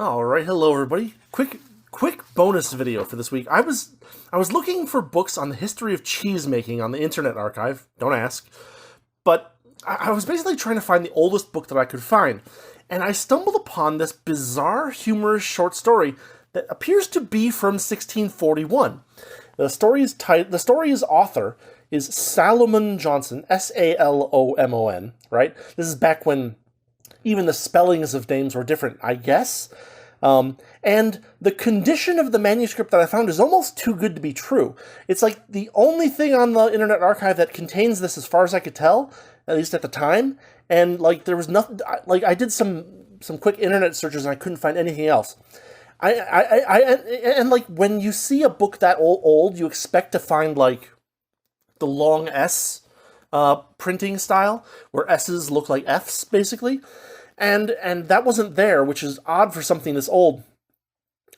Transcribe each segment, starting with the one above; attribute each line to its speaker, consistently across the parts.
Speaker 1: All right, hello everybody. Quick bonus video for this week. I was looking for books on the history of cheese making on the Internet Archive. Don't ask, but I was basically trying to find the oldest book that I could find, and I stumbled upon this bizarre, humorous short story that appears to be from 1641. The story's author is Salomon Johnson, Salomon. Right? This is back when even the spellings of names were different, I guess. And the condition of the manuscript that I found is almost too good to be true. It's like the only thing on the Internet Archive that contains this, as far as I could tell, at least at the time. And like there was nothing. Like I did some quick internet searches and I couldn't find anything else. And like when you see a book that old, you expect to find like the long S printing style, where S's look like F's, basically. And that wasn't there, which is odd for something this old.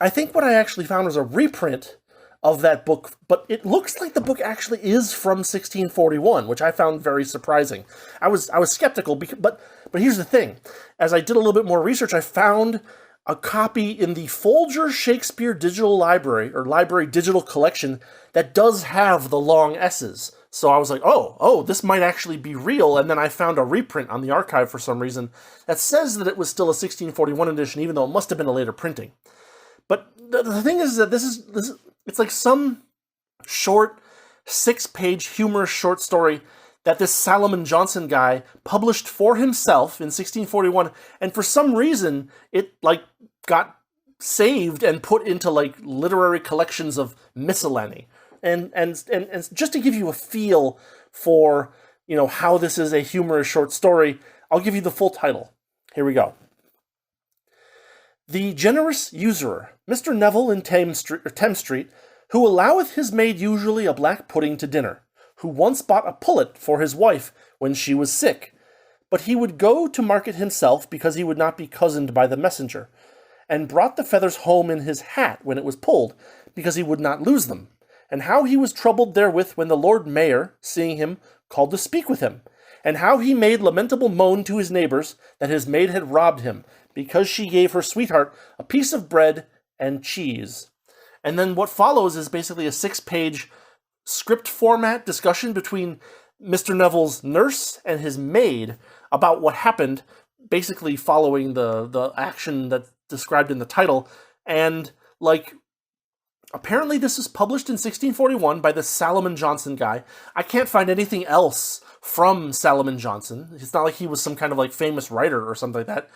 Speaker 1: I think what I actually found was a reprint of that book, but it looks like the book actually is from 1641, which I found very surprising. I was skeptical, but here's the thing. As I did a little bit more research, I found a copy in the Folger Shakespeare Digital Library, or Library Digital Collection, that does have the long S's. So I was like, oh, this might actually be real, and then I found a reprint on the archive for some reason that says that it was still a 1641 edition, even though it must have been a later printing. But the thing is that it's like some short, 6-page humorous short story that this Salomon Johnson guy published for himself in 1641, and for some reason it like got saved and put into like literary collections of Miscellany. And just to give you a feel for, how this is a humorous short story, I'll give you the full title. Here we go. The generous usurer, Mr. Neville in Thames Street, who alloweth his maid usually a black pudding to dinner, who once bought a pullet for his wife when she was sick, but he would go to market himself because he would not be cozened by the messenger, and brought the feathers home in his hat when it was pulled, because he would not lose them. And how he was troubled therewith when the Lord Mayor, seeing him, called to speak with him, and how he made lamentable moan to his neighbors that his maid had robbed him, because she gave her sweetheart a piece of bread and cheese. And then what follows is basically a 6-page script format discussion between Mr. Neville's nurse and his maid about what happened, basically following the action that's described in the title. And apparently this is published in 1641 by the Salomon Johnson guy. I can't find anything else from Salomon Johnson. It's not like he was some kind of famous writer or something like that.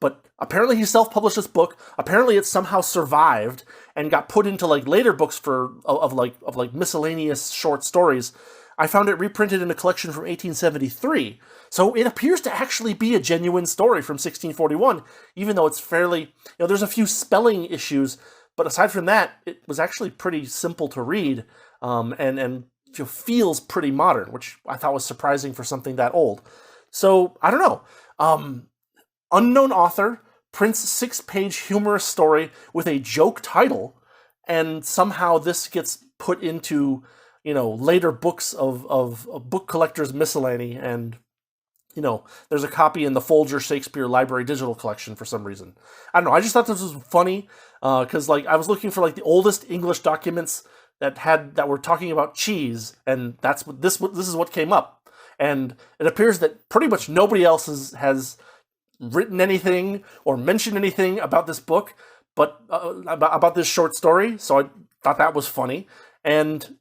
Speaker 1: But apparently he self-published this book. Apparently it somehow survived and got put into later books of miscellaneous short stories. I found it reprinted in a collection from 1873. So it appears to actually be a genuine story from 1641, even though it's fairly, there's a few spelling issues. But aside from that, it was actually pretty simple to read, and feels pretty modern, which I thought was surprising for something that old. So, I don't know. Unknown author prints 6-page humorous story with a joke title, and somehow this gets put into, later books of book collectors' miscellany, and there's a copy in the Folger Shakespeare Library Digital Collection for some reason. I don't know, I just thought this was funny, because I was looking for the oldest English documents that were talking about cheese, and that's what this is what came up. And it appears that pretty much nobody else has written anything or mentioned anything about this book, but about this short story, so I thought that was funny. And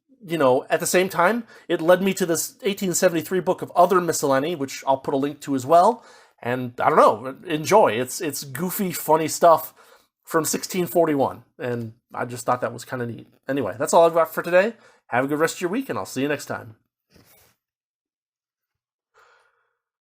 Speaker 1: at the same time, it led me to this 1873 book of other miscellany, which I'll put a link to as well. And I don't know, enjoy. It's goofy, funny stuff from 1641. And I just thought that was kind of neat. Anyway, that's all I've got for today. Have a good rest of your week, and I'll see you next time.